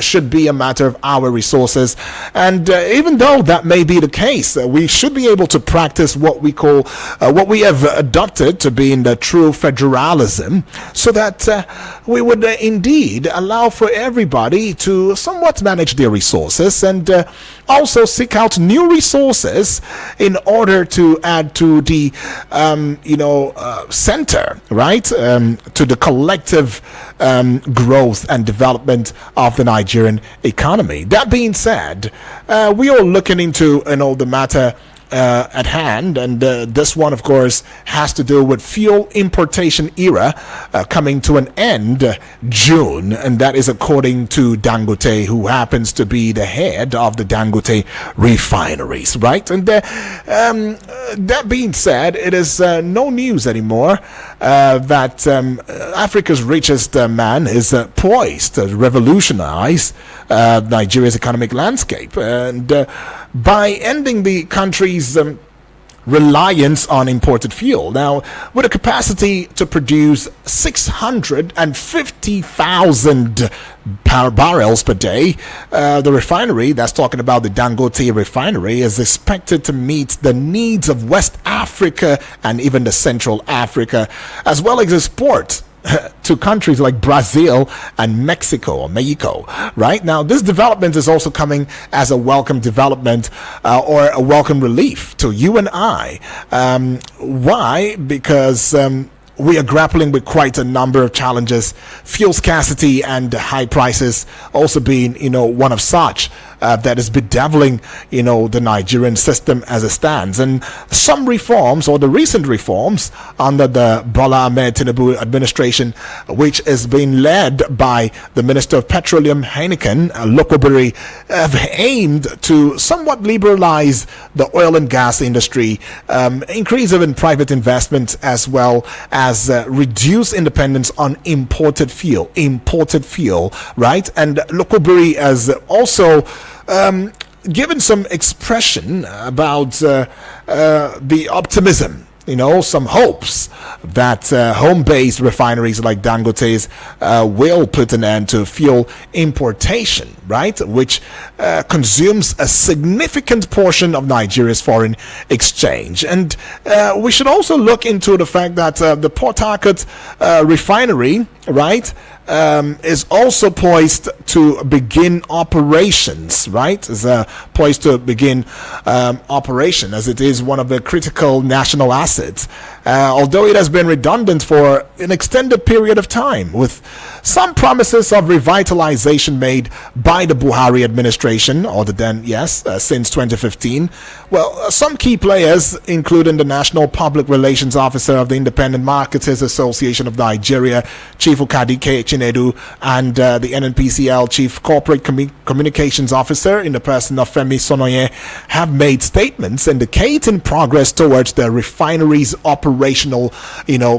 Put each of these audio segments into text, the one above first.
should be a matter of our resources. And even though that may be the case, we should be able to practice what we call, what we have adopted to be in the true federalism, so that we would indeed allow for everybody to somewhat manage their resources and also seek out new resources in order to add to the, center, right, to the collective growth and development of the Nigerian economy. That being said, we are looking into the matter at hand, and this one, of course, has to do with fuel importation era coming to an end June, and that is according to Dangote, who happens to be the head of the Dangote refineries, right? And that being said, it is no news anymore that Africa's richest man is poised to revolutionize Nigeria's economic landscape, and by ending the country's reliance on imported fuel. Now, with a capacity to produce 650,000 barrels per day, the refinery, that's talking about the Dangote refinery, is expected to meet the needs of West Africa and even the Central Africa, as well as export to countries like Brazil and Mexico, right? Now, this development is also coming as a welcome development or a welcome relief to you and I. Why? Because we are grappling with quite a number of challenges, fuel scarcity and high prices also being, one of such that is bedeviling, the Nigerian system as it stands. And some reforms, or the recent reforms under the Bola Ahmed Tinubu administration, which is being led by the Minister of Petroleum, Heineken Lokobiri, have aimed to somewhat liberalize the oil and gas industry, increase in private investment, as well as reduce dependence on imported fuel, right? And Lokobiri has also given some expression about the optimism, some hopes that home-based refineries like Dangote's will put an end to fuel importation, right, which consumes a significant portion of Nigeria's foreign exchange. And we should also look into the fact that the Port Harcourt refinery, right, is also poised to begin operations, right? Is poised to begin operation, as it is one of the critical national assets, although it has been redundant for an extended period of time, with some promises of revitalization made by the Buhari administration, since 2015. Well, some key players, including the National Public Relations Officer of the Independent Marketers Association of Nigeria, Chief Ukadike Chinedu, and the NNPCL Chief Corporate Communications Officer in the person of Femi Sonoye, have made statements indicating progress towards the refinery's operational,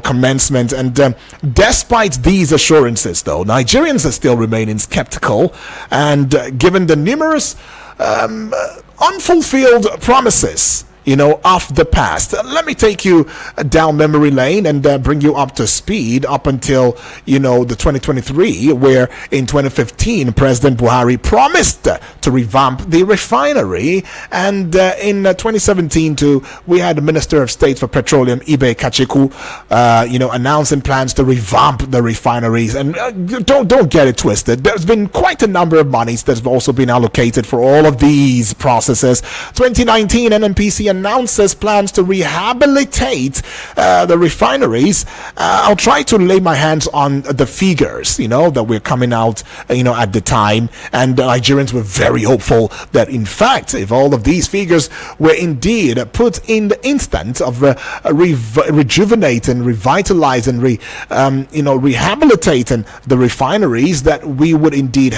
commencement. And despite these assurances, though, Nigerians are still remaining skeptical, and given the numerous unfulfilled promises of the past. Let me take you down memory lane and bring you up to speed up until, the 2023, where in 2015, President Buhari promised to revamp the refinery. And in 2017, too, we had the Minister of State for Petroleum, Ibe Kacheku, announcing plans to revamp the refineries. And don't get it twisted. There's been quite a number of monies that's also been allocated for all of these processes. 2019, NNPC announces plans to rehabilitate the refineries. I'll try to lay my hands on the figures, that we're coming out, at the time. And Nigerians were very hopeful that, in fact, if all of these figures were indeed put in the instant of rejuvenating, revitalizing, rehabilitating the refineries, that we would indeed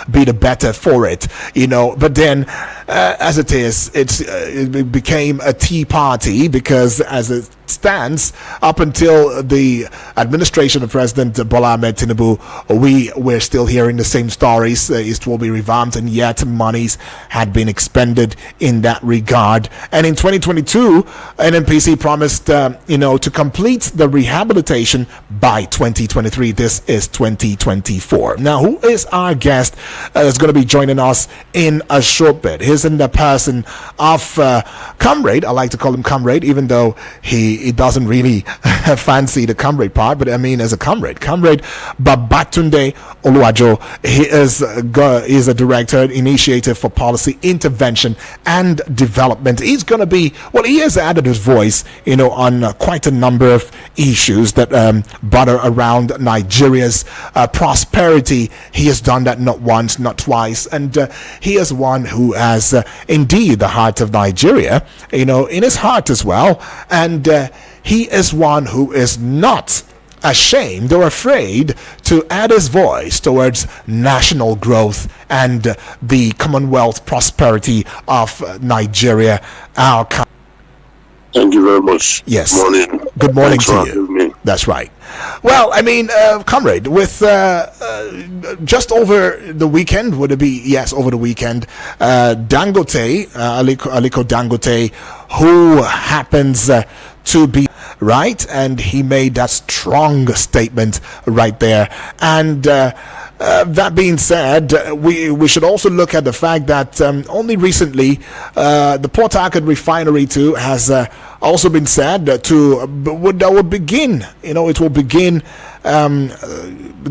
be the better for it, But then, as it is, it became a tea party, because as stands up until the administration of President Bola Ahmed Tinubu, we're still hearing the same stories. It will be revamped, and yet monies had been expended in that regard. And in 2022, NNPC promised, to complete the rehabilitation by 2023. This is 2024. Now, who is our guest that's going to be joining us in a short bit? He's in the person of Comrade. I like to call him Comrade, even though he doesn't really fancy the comrade part, but I mean as a comrade Babatunde Oluwajo. He is a director, initiative for policy intervention and development. He's going to be, he has added his voice, on quite a number of issues that butter around Nigeria's prosperity. He has done that not once, not twice, and he is one who has indeed the heart of Nigeria, in his heart as well, and he is one who is not ashamed or afraid to add his voice towards national growth and the Commonwealth prosperity of Nigeria, our country. Thank you very much. Yes. Morning. Good morning Thanks to you. That's right. Well, comrade, with just over the weekend, would it be? Yes, over the weekend, Dangote, Aliko Dangote, who happens to be right, and he made that strong statement right there. And that being said, we should also look at the fact that only recently the Port Harcourt refinery too has also been said that will begin. It will begin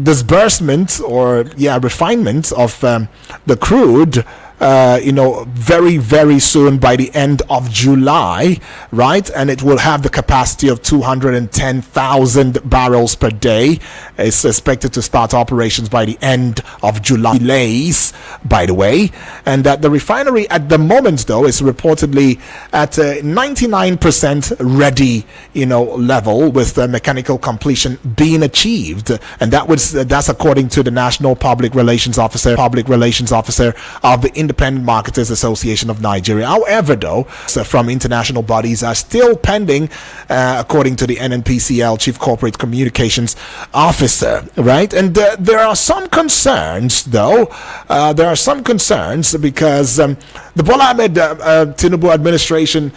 disbursement or refinement of the crude. Very, very soon, by the end of July, right? And it will have the capacity of 210,000 barrels per day. It's expected to start operations by the end of July. Delays, by the way, and that the refinery at the moment, though, is reportedly at a 99% ready, level, with the mechanical completion being achieved, and that's according to the National Public Relations Officer of the Independent Marketers Association of Nigeria. However, though, from international bodies are still pending, according to the NNPCL Chief Corporate Communications Officer, right? And there are some concerns, though. There are some concerns because the Bola Ahmed Tinubu administration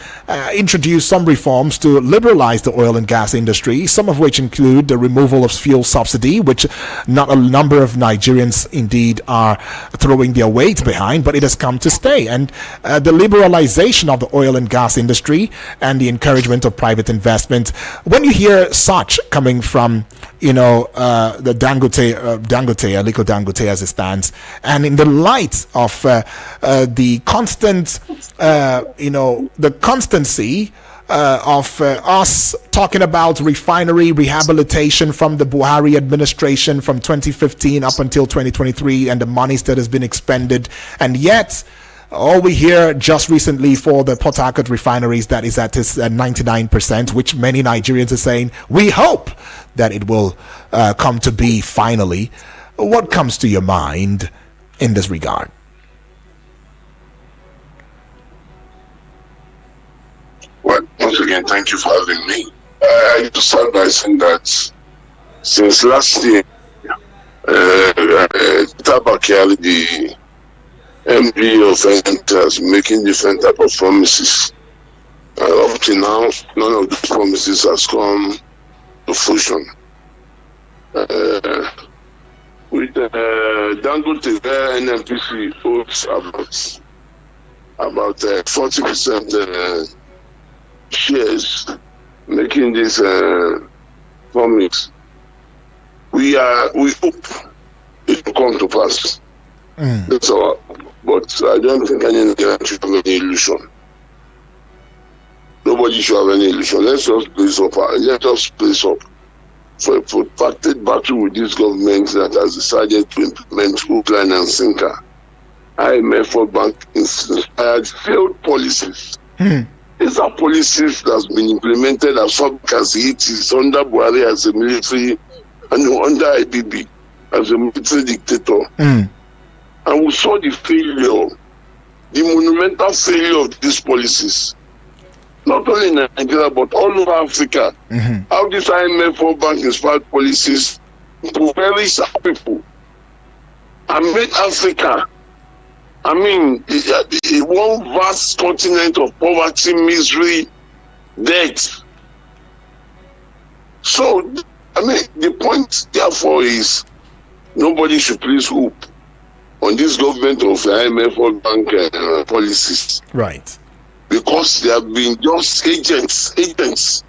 introduced some reforms to liberalize the oil and gas industry, some of which include the removal of fuel subsidy, which not a number of Nigerians indeed are throwing their weight behind, but it has come to stay. And the liberalization of the oil and gas industry and the encouragement of private investment. When you hear such coming from, the Aliko Dangote as it stands, and in the light of the constant, the constancy of us talking about refinery rehabilitation from the Buhari administration from 2015 up until 2023, and the monies that has been expended, and yet all we hear just recently for the Port Harcourt refineries that is at its 99%, which many Nigerians are saying we hope that it will come to be finally. What comes to your mind in this regard? Well, once again, thank you for having me. I need to start by saying that since last year, Tabakali, the MD of Enters, making different type of promises. Up to now, none of those promises has come to fruition. With Dangote, NNPC owns about 40% shares, making this promise. We hope it will come to pass. That's all. But I don't think any should have any illusion. Nobody should have any illusion. Let us place up for a protracted battle with this government that has decided to implement hook, line, and sinker. IMF World Bank inspired failed policies. These are policies that have been implemented as far back as the 80s under Buhari as a military and under IBB as a military dictator. And we saw the failure, the monumental failure of these policies. not only in Nigeria but all over Africa. How this IMF World Bank inspired policies to perish our people and make Africa, I mean, one vast continent of poverty, misery, death. So, I mean, the point therefore is nobody should place hope on this government of IMF World Bank policies. Right. Because they have been just agents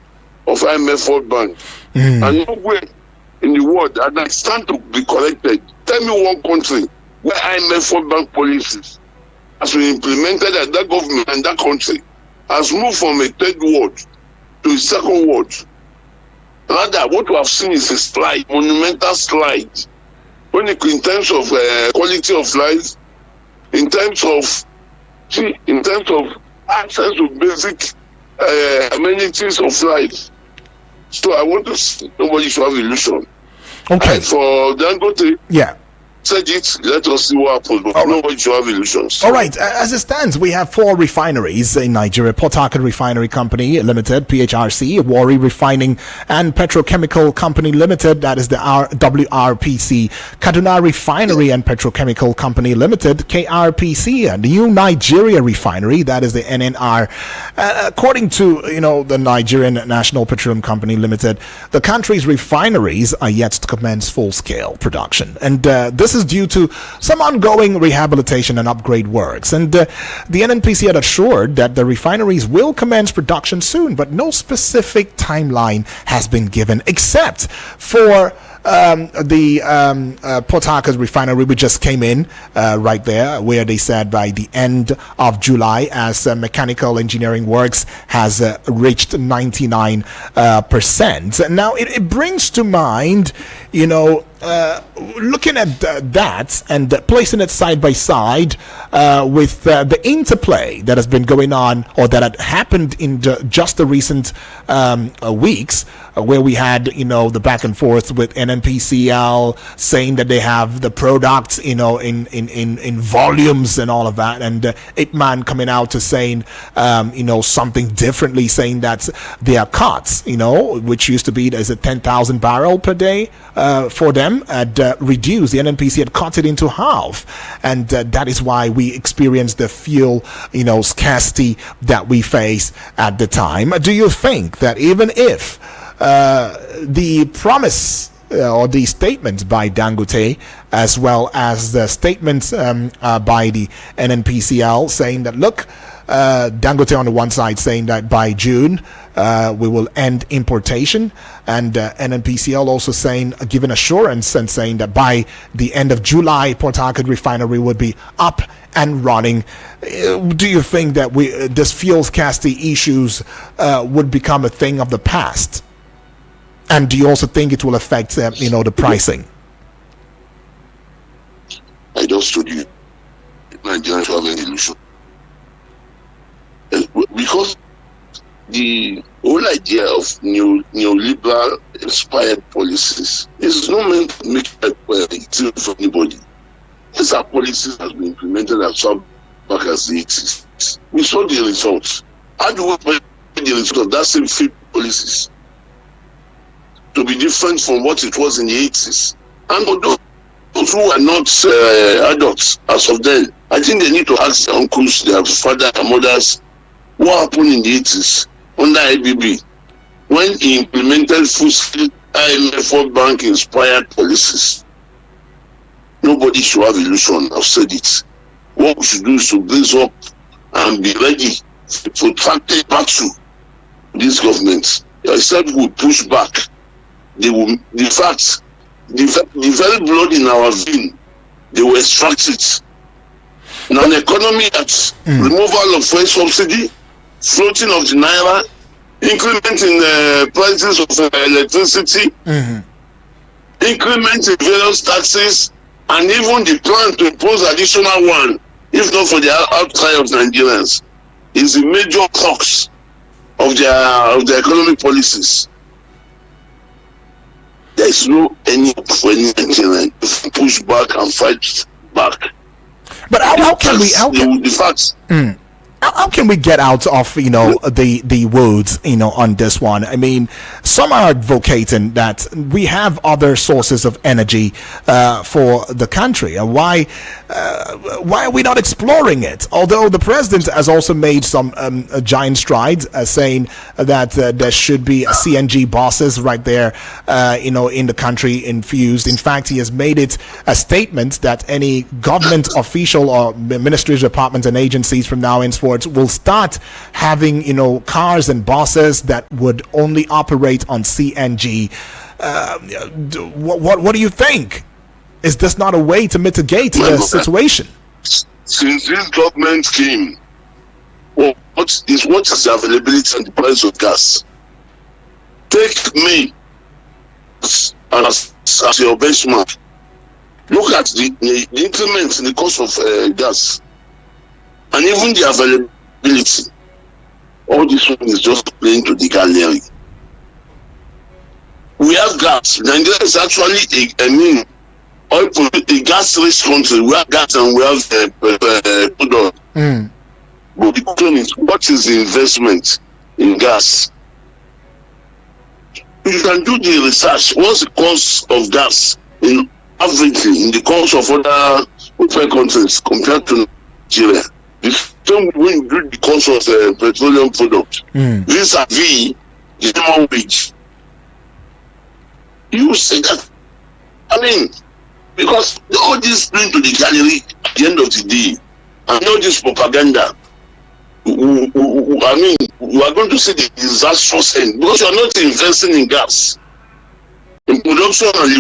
of IMF World Bank. And nowhere in the world, and I stand to be corrected. Tell me one country where IMF World Bank policies has been implemented at that government and that country has moved from a third world to a second world. Rather, what we have seen is a slide, monumental slide. When it, in terms of quality of life, in terms of access to basic amenities of life. So I want to see nobody should have illusion. Okay. And for Dangote, yeah. Said it, let us see what happens, but nobody should have illusions. All right, as it stands, we have 4 refineries in Nigeria: Port Harcourt Refinery Company Limited, PHRC, Warri Refining and Petrochemical Company Limited, that is the WRPC, Kaduna Refinery and Petrochemical Company Limited, KRPC, and New Nigeria Refinery, that is the NNR. According to the Nigerian National Petroleum Company Limited, the country's refineries are yet to commence full-scale production, and this is due to some ongoing rehabilitation and upgrade works. And the NNPC had assured that the refineries will commence production soon, but no specific timeline has been given, except for the Port Harcourt refinery, we just came in right there, where they said by the end of July, as mechanical engineering works has reached 99%. Now it brings to mind, looking at that and placing it side by side with the interplay that has been going on, or that had happened in just the recent weeks, where we had the back and forth with NNPCL saying that they have the products in volumes and all of that, and Ipman coming out to saying something differently, saying that their cuts, which used to be as a 10,000 barrel per day for them, had reduced. The NNPC had cut it into half, and that is why we experienced the fuel scarcity that we face at the time. Do you think that even if the promise or the statements by Dangote, as well as the statements by the NNPCL saying that, look, Dangote on the one side saying that by June we will end importation, and NNPCL also saying, giving assurance and saying that by the end of July Port Harcourt refinery would be up and running? Do you think that this fuel scarcity issues would become a thing of the past? And do you also think it will affect the pricing? I just told you, Nigerians have an illusion. Because the whole idea of neoliberal inspired policies is not meant to make it easy for anybody. These are policies that have been implemented as far back as the 80s. We saw the results. How do we make the results of that same fake policies to be different from what it was in the 80s? And for those who are not adults as of then, I think they need to ask their uncles, their fathers and mothers, what happened in the 80s under IBB when he implemented full-scale IMF World Bank inspired policies. Nobody should have illusion. I've said it. What we should do is to blaze up and be ready for protracted battle with this government. I said we push back. They will, the fact, the very blood in our vein, they will extract it. Now, an economy that's removal of fuel subsidy, floating of the naira, increment in prices of electricity, increment in various taxes, and even the plan to impose additional one, if not for the outcry of Nigerians, is the major crux of their economic policies. There is no any for any Nigerian to push back and fight back. But how can we? The facts. how can we get out of the woods on this one? I mean, some are advocating that we have other sources of energy for the country, and why are we not exploring it? Although the president has also made some giant strides, saying that there should be CNG buses right there, in the country infused. In fact, he has made it a statement that any government official or ministries, departments, and agencies from now henceforth will start having cars and buses that would only operate on CNG. What do you think? Is this not a way to mitigate the situation? Since this government came, what is the availability and the price of gas? Take me as your benchmark. Look at the increment in the cost of gas. And even the availability, all this one is just playing to the gallery. We have gas. Nigeria is actually a gas-rich country. We have gas and we have product. But the question is, what is the investment in gas? You can do the research. What's the cost of gas in averagely in the cost of other countries compared to Nigeria? The same when you do the cost of petroleum product, vis-a-vis the minimum wage, you see that. I mean, because all this bring to the gallery at the end of the day, and all this propaganda. I mean, we are going to see the disastrous end because you are not investing in gas, in production and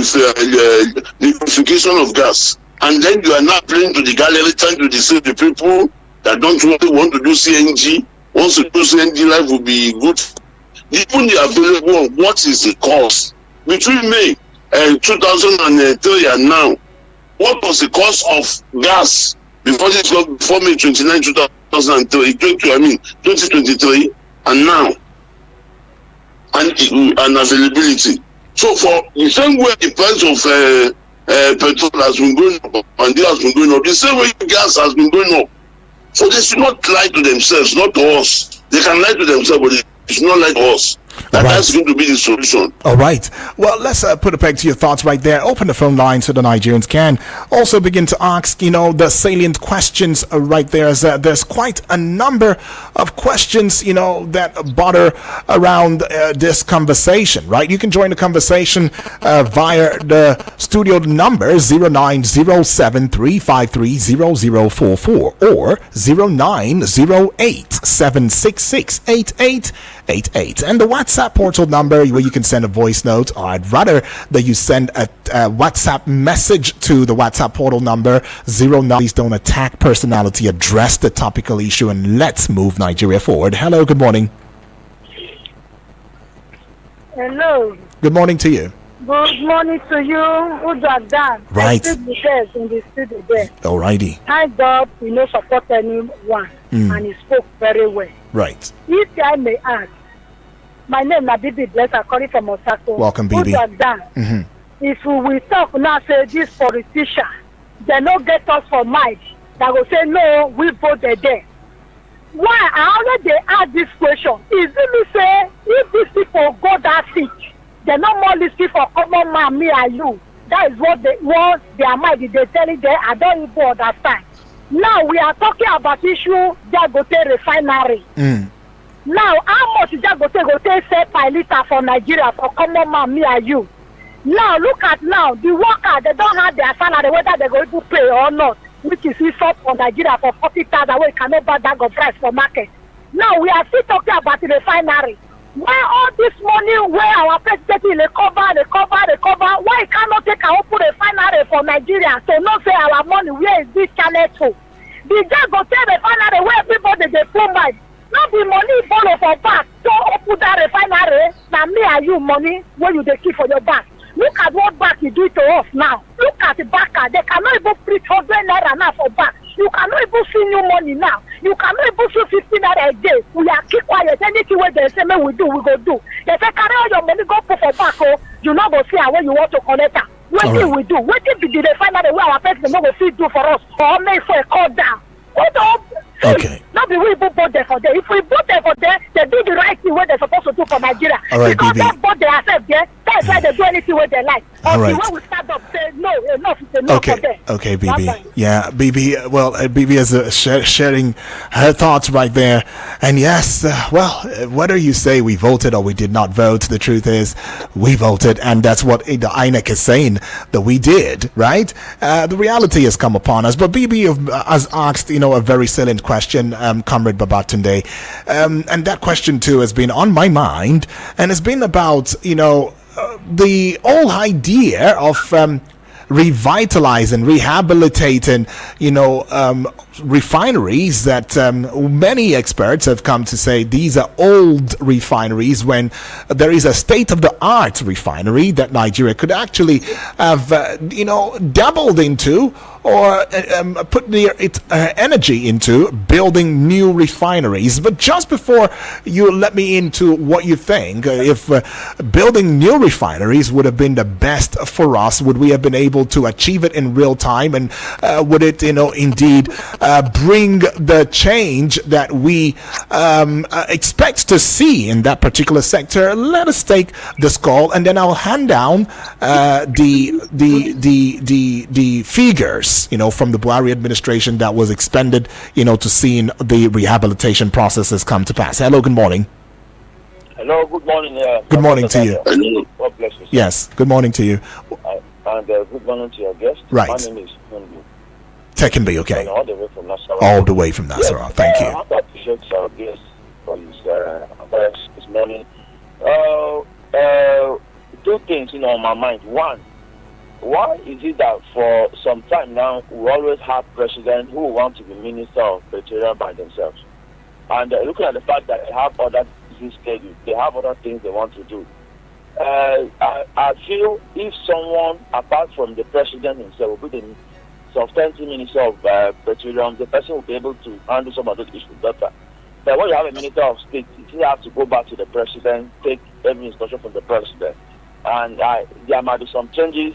liquefaction of gas, and then you are not playing to the gallery trying to deceive the people that don't really want to do CNG. Once you do CNG, life will be good. Even the available, what is the cost between May 2003 and now? What was the cost of gas before May 29, 2003? 2023, and now, and availability. So for the same way the price of petrol has been going up and this has been going up, the same way gas has been going up. So they should not lie to themselves, not to us. They can lie to themselves, but they should not lie to us. That's going to be the solution. All right. Well, let's put a peg to your thoughts right there. Open the phone line so the Nigerians can also begin to ask, the salient questions right there. As, there's quite a number of questions, that butter around this conversation, right? You can join the conversation via the studio number 0907-353-0044 or 0908-766-8888. And the WhatsApp portal number where you can send a voice note, or I'd rather that you send a WhatsApp message to the WhatsApp portal number 09. Please don't attack personality, address the topical issue, and let's move Nigeria forward. Hello, good morning. Hello. Good morning to you. Good morning to you. Udadan. Right. I in the studio there. Alrighty. Thank God we no support anyone, and he spoke very well. Right. If I may ask, my name is Bibi Bless, calling from Osako. Welcome, Bibi. If we talk now, say this politician, they no get us for mind. They will say no, we voted there. Why? I already asked this question. Is it me say if these people go that sick, they no more listening for common man, me and you. That is what they want. Their mind is they telling them. I don't even understand. Now we are talking about issue Dangote refinery. Now, how much is Dangote say per liter for Nigeria for common man, me and you? Now, look at now, the worker, they don't have their salary, whether they're going to pay or not, which is up for Nigeria for 40,000, where you cannot buy bag of rice for market. Now, we are still talking about the refinery. Why all this money where our president will recover, why cannot take a open refinery for Nigeria? So not say our money, where is this channel to? The Dangote refinery where everybody they put money. Not the money borrow for back. So open that refinery. Now me and you money where you they keep for your back. Look at what back you do to us now. Look at the back. They cannot even print 100 naira now for back. You cannot even see new money now. You cannot even see 50 naira a day. We are keep quiet. Anything where they say we do, we go do. They say carry all your money, go put for back. Oh, you not go see where you want to collect it. What did we do? What did the refinery where our president no go fit do for us? Or make for a call down. What up? Okay. Not be we put vote there for them. If we vote there for them, they do the right thing what they're supposed to do for Nigeria. All right, because BB. they vote themselves there, that's why they do anything what they like. All right. When we stand up, say no, enough is enough for them. Okay, BB. Bye-bye. Yeah, BB. Well, BB is sharing her thoughts right there. And yes, whether you say we voted or we did not vote, the truth is we voted, and that's what the INEC is saying that we did, right? The reality has come upon us. But BB has asked, a very salient question, Comrade Babatunde, and that question too has been on my mind, and it's been about, the whole idea of revitalizing, rehabilitating, refineries that many experts have come to say these are old refineries, when there is a state-of-the-art refinery that Nigeria could actually have, dabbled into, or put its energy into building new refineries. But just before you let me into what you think, if building new refineries would have been the best for us, would we have been able to achieve it in real time, and would it, indeed bring the change that we expect to see in that particular sector? Let us take this call, and then I'll hand down the figures, from the Buhari administration that was expended, to seeing the rehabilitation processes come to pass. Hello, good morning. Hello, good morning. Good morning to you. God bless you. Yes, good morning to you. And good morning to your guest. Right. My name is Hundu. Tech can be okay. All the way from Nasarawa. All the way from Nasarawa. Yes, Thank you. I appreciate our guest for his advice this morning. Two things on my mind. One, why is it that for some time now we always have presidents who want to be minister of petroleum by themselves? And looking at the fact that they have other busy schedules, they have other things they want to do. I feel if someone apart from the president himself will be the substantive minister of petroleum, the person will be able to handle some of those issues better. But when you have a minister of state, you have to go back to the president, take every instruction from the president. And there might be some changes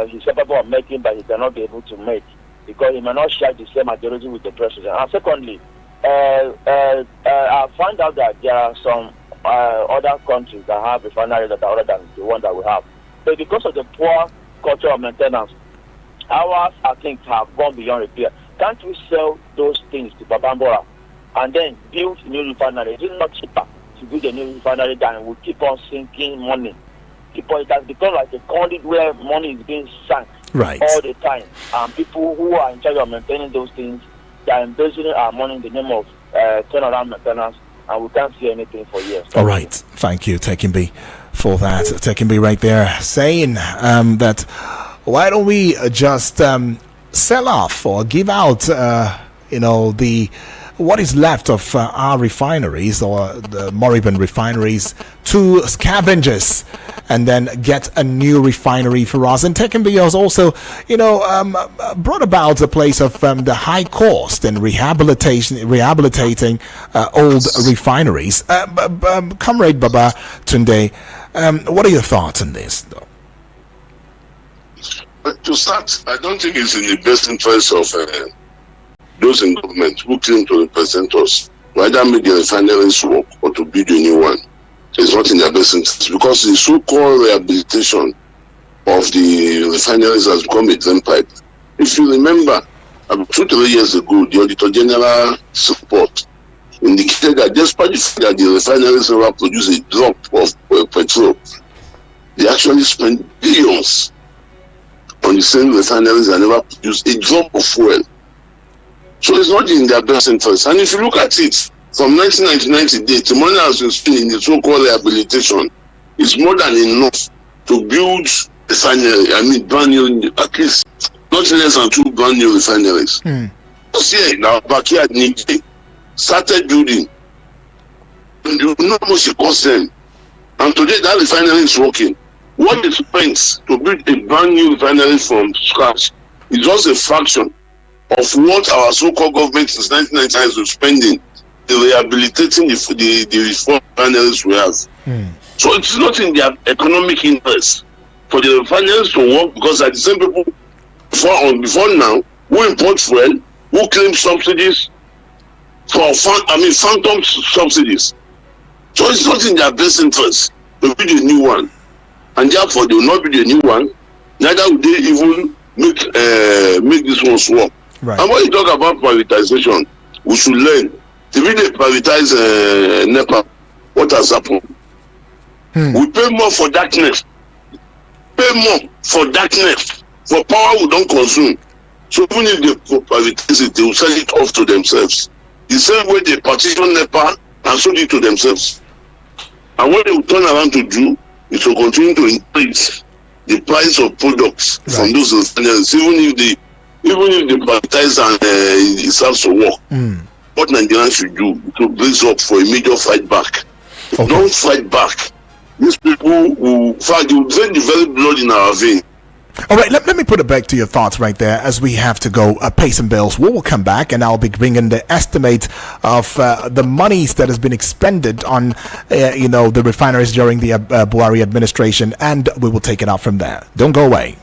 he's capable of making, but he cannot be able to make because he may not share the same ideology with the president. And secondly, I found out that there are some other countries that have refineries that are other than the one that we have. But because of the poor culture of maintenance, ours, I think, have gone beyond repair. Can't we sell those things to Babambora and then build a new refinery? Is it not cheaper to build a new refinery than we keep on sinking money? It has become like a conduit where money is being sunk all the time. And people who are in charge of maintaining those things, they are embezzling our money in the name of turnaround maintenance, and we can't see anything for years. All right. Thank you, Tekinbi, for that. Tekinbi right there saying that why don't we just sell off or give out, what is left of our refineries or the moribund refineries to scavengers, and then get a new refinery for us. And Tekinbi has also, brought about a place of the high cost in rehabilitating old refineries. Comrade Baba Tunde, what are your thoughts on this, though? But to start, I don't think it's in the best interest of those in government who claim to represent us to either make the refineries work or to build a new one. It's not in their best interest, because the so-called rehabilitation of the refineries has become a drain pipe. If you remember, about 2-3 years ago, the Auditor General report indicated that despite the fact that the refineries never produce a drop of petrol, they actually spend billions on the same refineries and never produce a drop of fuel. So it's not in their best interest. And if you look at it, from 1999 to date, the money has been spent in the so-called rehabilitation is more than enough to build refinery. Brand new, at least not less than 2 brand new refineries. This year, now back here at Nigeria, started building. And you know how much it cost them. And today that refinery is working. What is spent to build a brand new refinery from scratch is just a fraction of what our so-called government since 1999 has been spending in rehabilitating the reform refineries we have. So it's not in their economic interest for the refineries to work, because at the same people before now who import fuel, who claim subsidies, for phantom subsidies. So it's not in their best interest to build a new one, and therefore they will not build a new one. Neither will they even make this ones work. Right. And when you talk about privatization, we should learn. If they privatize NEPA, what has happened? We pay more for darkness. For power we don't consume. So even if they privatize it, they will sell it off to themselves. The same way they partition NEPA and sold it to themselves. And what they will turn around to do is to continue to increase the price of products from those refineries, even if they privatize and it starts to work. What Nigerians should do to brace up for a major fight back. Don't fight back. These people will fight. They will drain the very blood in our vein. All right, let me put it back to your thoughts right there as we have to go pay some bills. We will come back and I'll be bringing the estimate of the monies that has been expended on, the refineries during the Buhari administration, and we will take it out from there. Don't go away.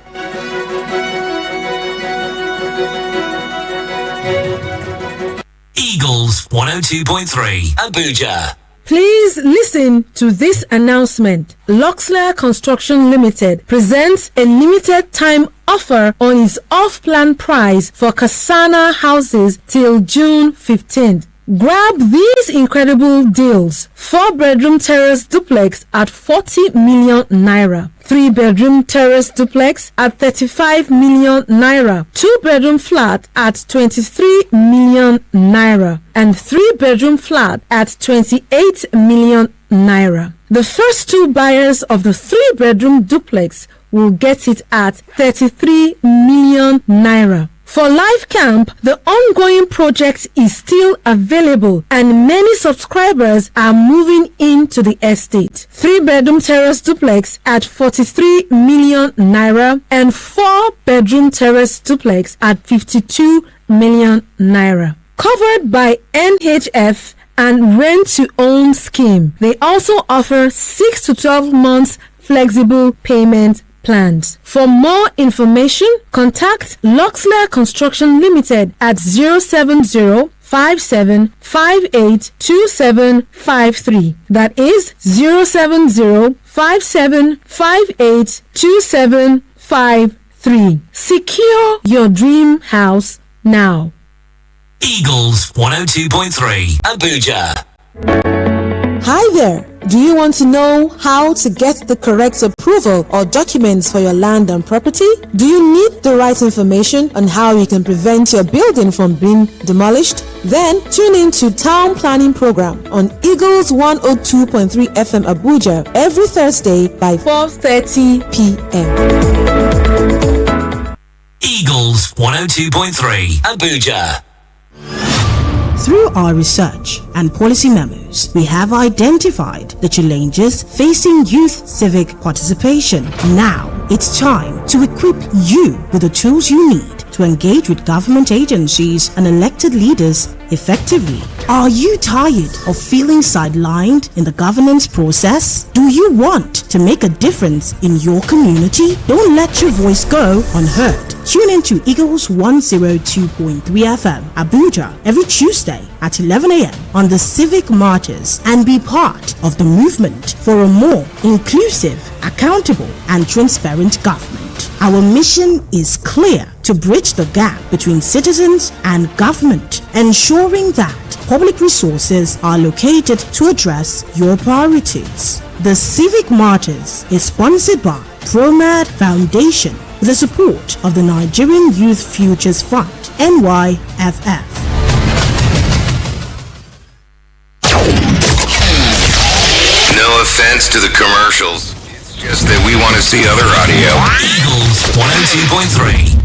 Eagles 102.3 Abuja. Please listen to this announcement. Luxler Construction Limited presents a limited time offer on its off-plan price for Kasana houses till June 15th. Grab these incredible deals. 4-bedroom terrace duplex at 40 million naira. 3-bedroom terrace duplex at 35 million naira. 2-bedroom flat at 23 million naira. And 3-bedroom flat at 28 million naira. The first 2 buyers of the 3-bedroom duplex will get it at 33 million naira. For Life Camp, the ongoing project is still available and many subscribers are moving into the estate. 3-bedroom terrace duplex at 43 million naira and 4-bedroom terrace duplex at 52 million naira. Covered by NHF and rent-to-own scheme. They also offer 6 to 12 months flexible payment plans. For more information, contact Luxler Construction Limited at 070-5758-2753. That is 070-5758-2753. Secure your dream house now. Eagles 102.3 Abuja. Hi there. Do you want to know how to get the correct approval or documents for your land and property? Do you need the right information on how you can prevent your building from being demolished? Then tune in to Town Planning Program on Eagles 102.3 FM Abuja every Thursday by 4:30 p.m. Eagles 102.3 Abuja. Through our research and policy memos, we have identified the challenges facing youth civic participation. Now, it's time to equip you with the tools you need to engage with government agencies and elected leaders effectively. Are you tired of feeling sidelined in the governance process? Do you want to make a difference in your community? Don't let your voice go unheard. Tune in to Eagles 102.3 FM Abuja every Tuesday at 11 a.m. on the Civic Marches and be part of the movement for a more inclusive, accountable and transparent government. Our mission is clear: to bridge the gap between citizens and government, ensuring that public resources are located to address your priorities. The Civic Marches is sponsored by ProMed Foundation with the support of the Nigerian Youth Futures Fund, NYFF. No offense to the commercials. It's just that we want to see other audio. Eagles 102.3.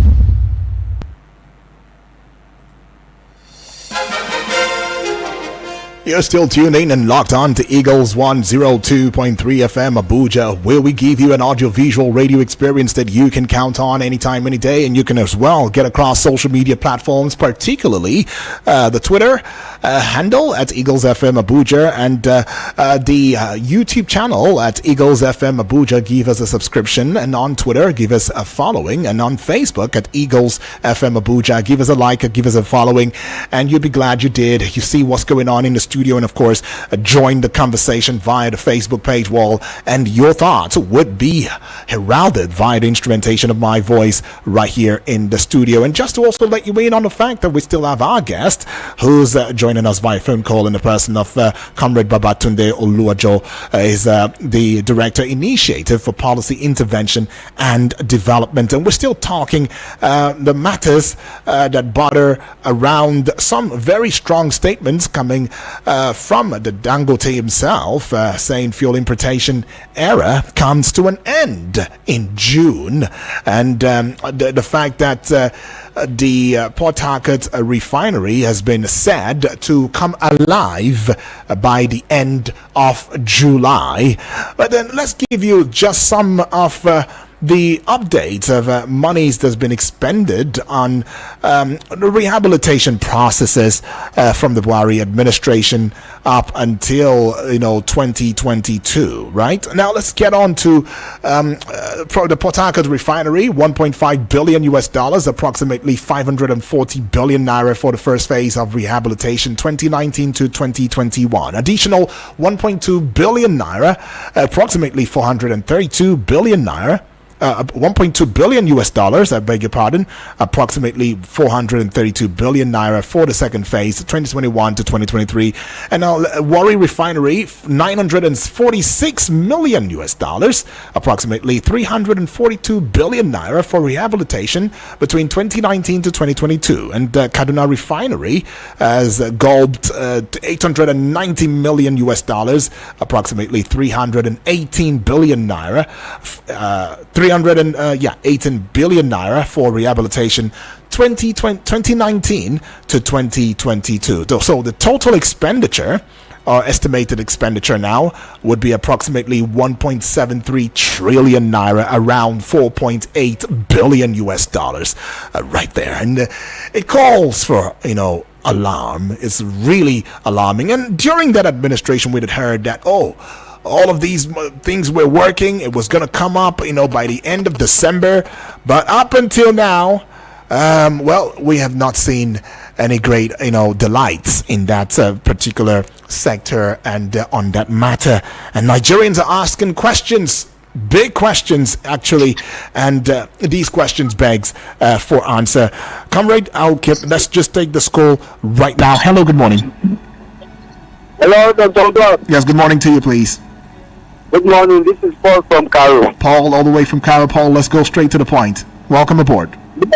You're still tuning and locked on to Eagles 102.3 FM Abuja, where we give you an audio-visual radio experience that you can count on anytime, any day, and you can as well get across social media platforms, particularly the Twitter handle at Eagles FM Abuja and the YouTube channel at Eagles FM Abuja. Give us a subscription, and on Twitter, give us a following, and on Facebook at Eagles FM Abuja, give us a like, give us a following, and you'll be glad you did. You see what's going on in the studio, and of course join the conversation via the Facebook page wall, and your thoughts would be heralded via the instrumentation of my voice right here in the studio. And just to also let you in on the fact that we still have our guest who's joining us via phone call in the person of Comrade Babatunde Oluwajo, is the Director Initiative for Policy Intervention and Development, and we're still talking the matters that border around some very strong statements coming from the Dangote himself, saying fuel importation era comes to an end in June, and the fact that the Port Harcourt refinery has been said to come alive by the end of July. But then let's give you just some of the update of monies that's been expended on the rehabilitation processes from the Buhari administration up until 2022. Right now, let's get on to the Port Harcourt refinery. $1.5 billion US, approximately 540 billion naira for the first phase of rehabilitation, 2019 to 2021. Additional 1.2 billion naira, approximately 432 billion naira. 1.2 billion US, I beg your pardon, approximately 432 billion naira for the second phase, 2021 to 2023. And now Warri Refinery, 946 million US, approximately 342 billion naira for rehabilitation between 2019 to 2022. And Kaduna Refinery has gulped 890 million US, approximately 318 billion naira. 18 billion naira for rehabilitation 2019 to 2022. So the total expenditure, or estimated expenditure now, would be approximately 1.73 trillion naira, around 4.8 billion US dollars, right there. And it calls for, alarm. It's really alarming. And during that administration, we had heard that, all of these things were working. It was going to come up, by the end of December. But up until now, we have not seen any great, delights in that particular sector and on that matter. And Nigerians are asking questions, big questions, actually. And these questions begs for answer. Comrade, let's just take the call right now. Hello, good morning. Hello, Dr. God. Yes, good morning to you, please. Good morning, this is Paul from Cairo. Paul, all the way from Cairo. Paul, let's go straight to the point. Welcome aboard. You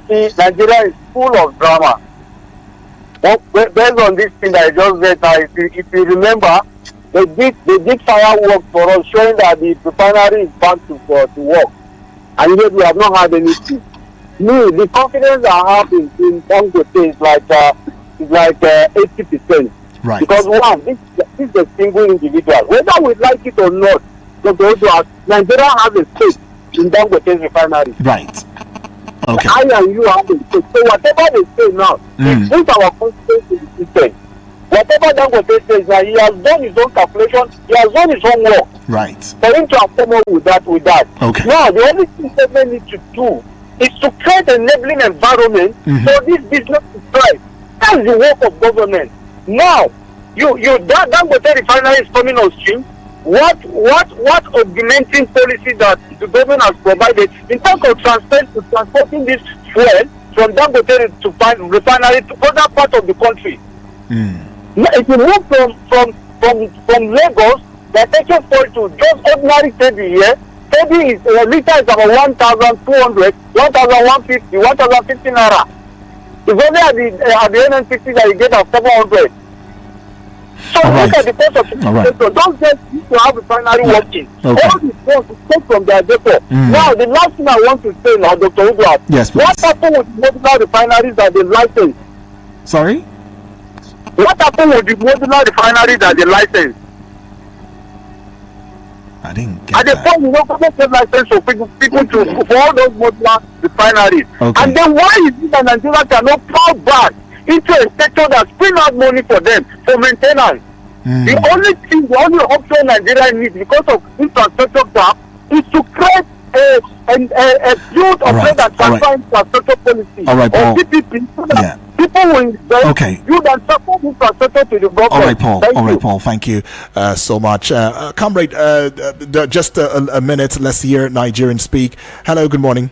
see, Nigeria is full of drama. Well, based on this thing that I just read now, if you remember, they did fireworks for us, showing that the refinery is back to work. And yet we have not had anything. The confidence I have in Dangote is like 80%. Right. Because this is a single individual. Whether we like it or not, Nigeria has a stake in Dangote's refinery. Right. Okay. I and you have a stake. So whatever they say now, it brings our confidence in the system. Whatever Dangote says now, he has done his own calculation, he has done his own work. Right. For him to have come up with that. Okay. Now, the only thing government needs to do is to create an enabling environment for this business to thrive. That's the work of government. Now, that Dangote refinery is coming on stream. What augmenting policy that the government has provided in terms of transporting this fuel from Dangote to refinery to other parts of the country? Now, if you move from Lagos, they're taking fuel to just ordinary steady here. Steady is a liter is about 1,200, 1,150, 1,050 naira. It's only at the NNPC that you get at 700. So look at the cost of transportation. Don't just need to have refinery working. Okay. All these funds is take from their depot. Now, the last thing I want to say now, Dr. Udwat, yes, please. What happened with multiple refineries that they licensed? Sorry? What happened with the modular refinery that they licensed? I didn't get At the that. point, government gave license for people for all those modular refineries. Okay. And then why is it that Nigeria cannot fall back into a sector that spring out money for them for maintenance? The only option Nigeria needs because of infrastructure gap is to create a build of that transfer infrastructure policy All right, Paul. or PPP so that people will invest, build and support infrastructure to the government. All right, Paul. Paul. Thank you so much. Comrade, just a minute. Let's hear Nigerians speak. Hello, good morning.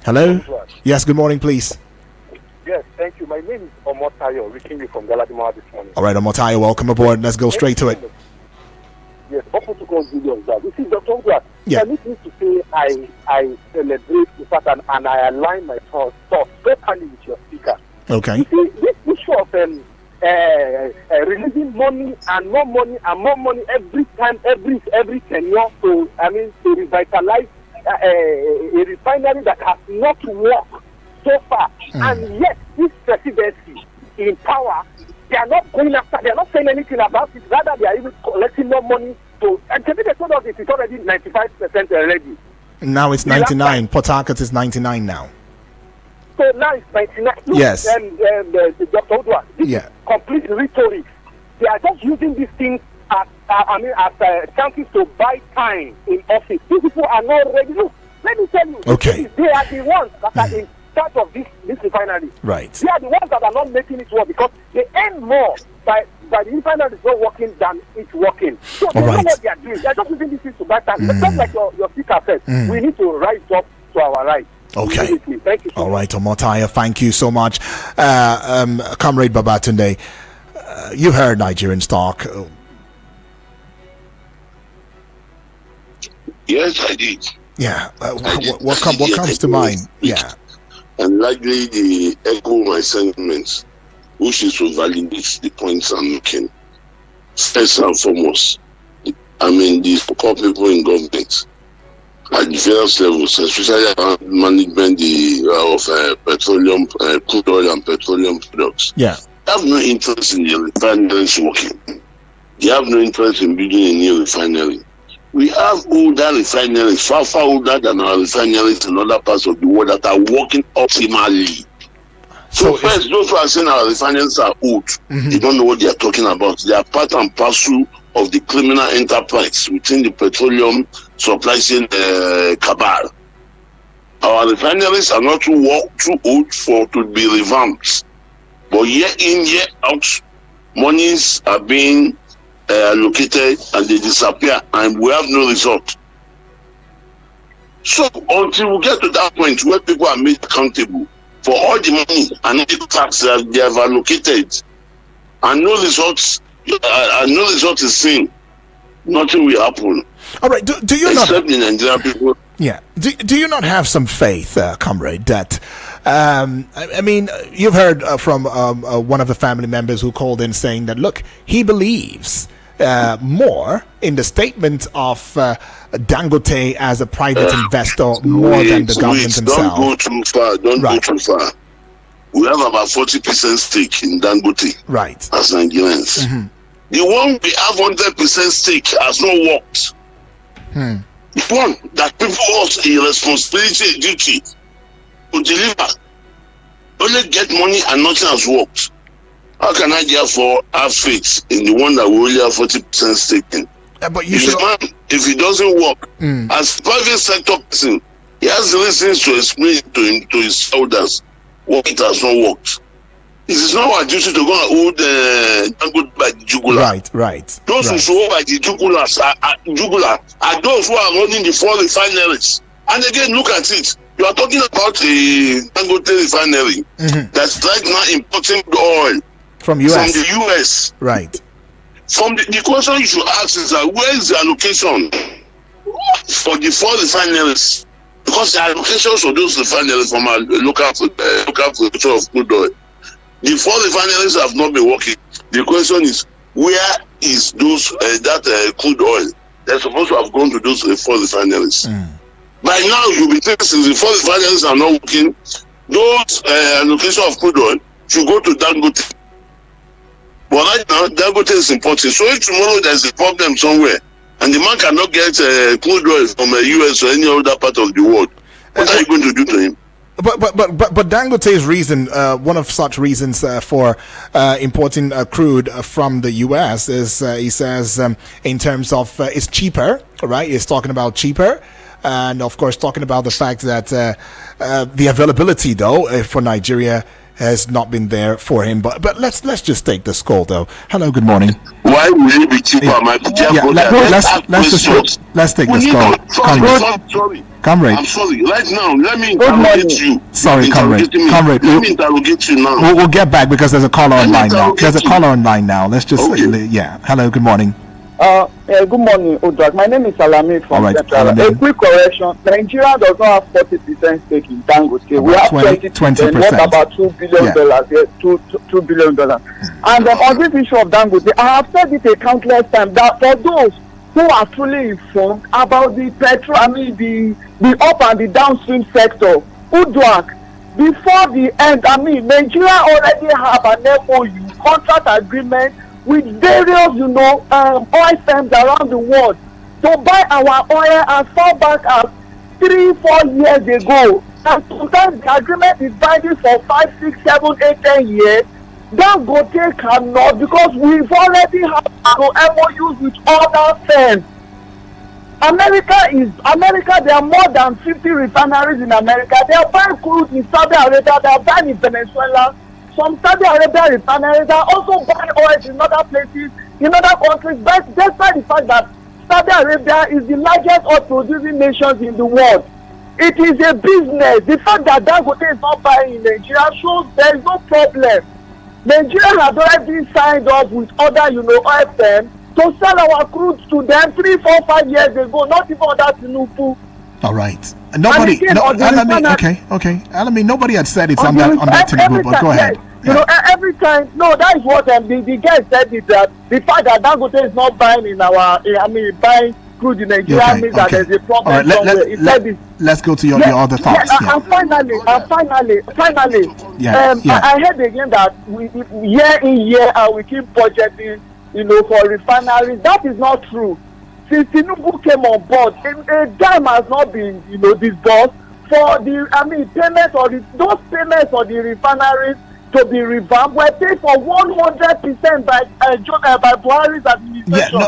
Hello? Yes, good morning, please. Yes, thank you. My name is Omotayo, reaching you from Galadima this morning. All right, Omotayo, welcome aboard. Let's go straight to it. Yes, Papa to consider that. You see, Dr. Ogwa, permit me to say I celebrate the fact and I align my thoughts totally with your speaker. Okay. You see, this issue of releasing money and more money every time, every tenure to revitalize a refinery that has not worked so far. And yet, this presidency in power, they are not going after, they are not saying anything about it. Rather, they are even collecting more money. And they told us it is already 95% already. Now it's 99. Port Harcourt is 99 now. So now it's 99. Look, yes. Dr. Odwa, this is complete rhetoric. They are just using these things as chances to buy time in office. These people are not ready. Look, let me tell you, they are the ones that are in charge of this refinery. Right. They are the ones that are not making it work because they earn more by the refinery is not working than it's working. So they know what they are doing. They are just using these things to buy time. Just like your speaker said, we need to rise up to our rights. Okay. Thank you so all right, Omotaya, thank you so much. Comrade Babatunde, you heard Nigerians talk. Yes, I did. Yeah. What comes to mind? Yeah. And likely they echo my sentiments, which is to validate the points I'm making. First and foremost, the poor people in government at various levels, especially around management of petroleum, crude oil and petroleum products. Yeah. They have no interest in the refineries working. They have no interest in building a new refinery. We have older refineries, far older than our refineries in other parts of the world that are working optimally. So first, those who are saying our refineries are old, they don't know what they are talking about. They are part and parcel of the criminal enterprise within the petroleum supply chain cabal. Our refineries are not too old to be revamped. But year in, year out, monies are being allocated and they disappear and we have no result. So until we get to that point where people are made accountable for all the money and the tax that they have allocated and no results is seen, nothing will happen. All right, do you except not, the Nigerian people? Yeah. Do you not have some faith, comrade, that you've heard from one of the family members who called in saying that, look, he believes more in the statement of Dangote as a private investor more than the government himself. Don't go too far. Go too far. We have about 40% stake in Dangote. Right. As Nigerians. The one we have 100% stake has not worked. The one that people hold a responsibility, a duty to deliver, only get money and nothing has worked. How can I therefore have faith in the one that we only have 40% stake in? But you should. If it doesn't work, as private sector person, he has the reasons to explain to his holders why it has not worked. It is not our duty to go and hold Dangote by the jugular. Right. Those who show by the jugular are those who are running the 4 refineries. And again, look at it. You are talking about a Dangote refinery that's right now importing oil from the US. Right. From the question you should ask is that where is the allocation for the 4 refineries? Because the allocations for those refineries from our local production of crude oil, the 4 refineries have not been working. The question is, where is those crude oil that's supposed to have gone to those 4 refineries? By now, you'll be thinking since the 4 refineries are not working, those allocation of crude oil should go to Dangote. But right now, Dangote is importing. So if tomorrow there's a problem somewhere, and the man cannot get crude oil from the US or any other part of the world, what are you going to do to him? But Dangote's reason, one of such reasons for importing crude from the U.S. is he says in terms of it's cheaper, right? He's talking about cheaper, and of course talking about the fact that the availability though for Nigeria has not been there for him. But let's just take this call though. Hello, good morning. Why will it be cheaper, my let's take this call. Comrade. I'm sorry. Right now, let me interrogate you. Sorry, comrade. Let me interrogate you now. We'll get back because there's a caller online now. Let's just Hello, good morning. Good morning, Udrak. My name is Salami from Central. A quick correction. Nigeria does not have 40% stake in Dangote. We have 20%. What about $2 billion? Yes, $2 billion. And on this issue of Dangote, I have said it a countless times that for those who are fully informed about the the up and the downstream sector, Udrak, before the end, Nigeria already have an MOU, contract agreement, with various, oil firms around the world to buy our oil as far back as 3-4 years ago. And sometimes the agreement is binding for 5, 6, 7, 8, 10 years. Dangote cannot, because we've already had MOUs with other firms. America, there are more than 50 refineries in America. They are buying crude in Saudi Arabia, they are buying in Venezuela. Some Saudi Arabia refineries are also buying oil in other places, in other countries, but despite the fact that Saudi Arabia is the largest oil producing nations in the world. It is a business. The fact that Dangote is not buying in Nigeria shows there is no problem. Nigeria has already signed up with other, oil firms to sell our crude to them 3, 4, 5 years ago, not even under Tinubu. All right. Nobody. Nobody had said it's on that Tinubu, but go ahead. Every time, that is what the guy said is that the fact that Dangote is not buying in our, buying crude in Nigeria means that there's a problem somewhere. Let's go to your other thoughts. And finally, I heard again that year in year out we keep budgeting, for refineries. That is not true. Since Tinubu came on board, a dime has not been, disbursed for the, payments or those payments for the refineries to be revamped were paid for 100% by Buhari's administration.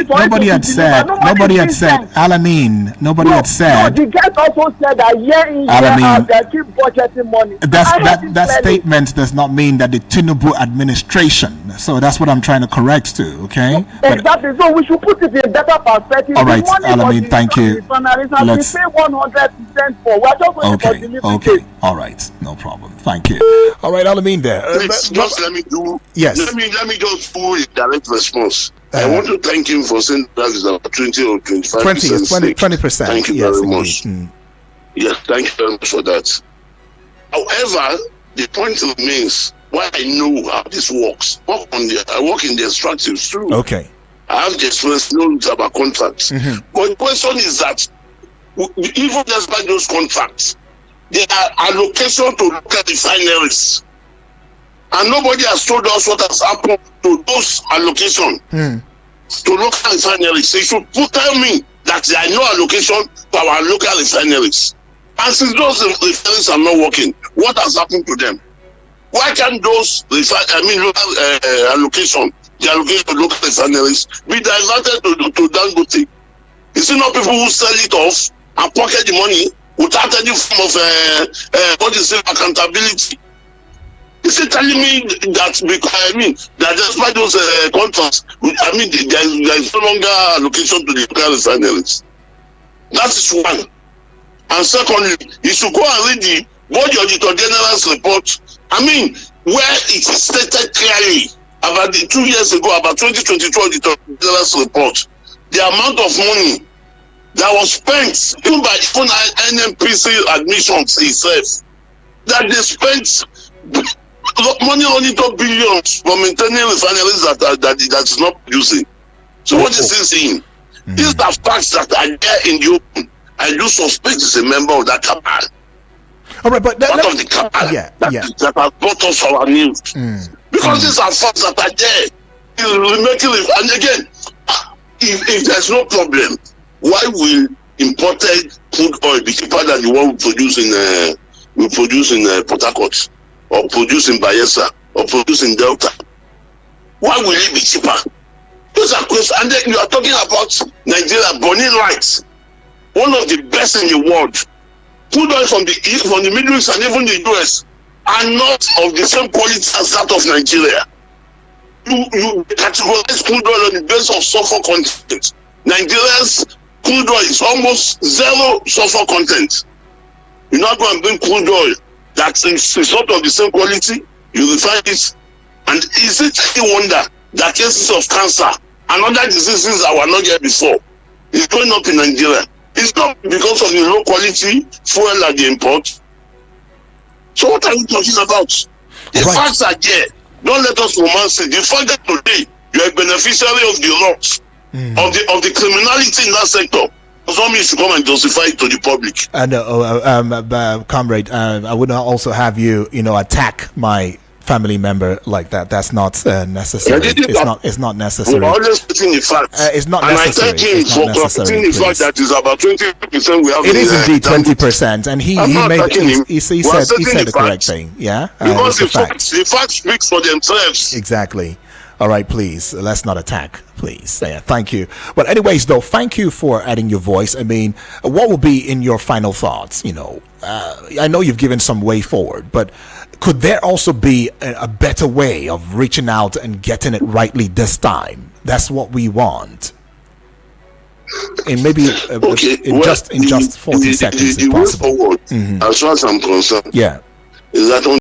Nobody had said. The guys also said that year in year out they keep budgeting money. That statement does not mean that the Tinubu administration. So that's what I'm trying to correct to. Okay. Exactly. So we should put it in better perspective. All right, Alamin. Thank you. Let's pay 100% for. We're just going for delivery. Okay. All right. No problem. Thank you. All right, Alamin there. Just let me do. Yes. Let me just do a direct response. I want to thank him for saying that is about 20 or 25%. 20%. Thank you very much. Yes, thank you very much for that. However, the point remains why I know how this works. I work in the extractives too. Okay. I have the experience knowledge about contracts. But the question is that even despite those contracts, there are allocation to local refineries, and nobody has told us what has happened to those allocation to local refineries. So you should tell me that there are no allocation to our local refineries. And since those refineries are not working, what has happened to them? Why can't those local allocation, the allocation to local refineries, be diverted to Dangote? Is it not people who sell it off and pocket the money without any form of accountability? Is it telling me that that despite those contracts, there is no longer allocation to the local refineries? That is one. And secondly, you should go and read the Board Auditor General's report. Where it is stated clearly about 2 years ago, about 2022 Auditor General's report, the amount of money that was spent even by NNPC admissions itself, that they spent money only to billions for maintaining refineries that is not producing. So what is he saying? These are facts that are there in the open. I do suspect he's a member of that cabal. All right, but part of the capital that has brought us our news. Because these are facts that are there. And again, if there's no problem, why will imported crude oil be cheaper than the one we produce in Port Harcourt, or produce in Bayelsa, or produce in Delta? Why will it be cheaper? Those are questions. And then you are talking about Nigeria burning rights, one of the best in the world. Crude oil from the Middle East and even the US are not of the same quality as that of Nigeria. You categorize crude oil on the basis of sulfur content. Nigeria's crude oil is almost zero sulfur content. You now go and bring crude oil that is not of the same quality, you refine it. And is it any wonder that cases of cancer and other diseases that were not there before is going up in Nigeria? It's not because of the low quality fuel that they import. So what are we talking about? The facts are there. Don't let us romance it. The fact that today you are a beneficiary of the laws, of the criminality in that sector, does not mean you should come and justify it to the public. And comrade, I would not also have you, attack my family member like that. That's not necessary. It's not necessary. We're always putting the facts. It's not necessary. And I thank him for correcting the fact that it's about 20% we have. It is indeed 20%, and he said the correct thing. Yeah, because the facts speak for themselves. Exactly. All right, please, let's not attack, please. Thank you. But anyways, though, thank you for adding your voice. I mean, what will be in your final thoughts? I know you've given some way forward, but could there also be a better way of reaching out and getting it rightly this time? That's what we want. And maybe in just 40 seconds, if possible. Forward, as far as I'm concerned, is that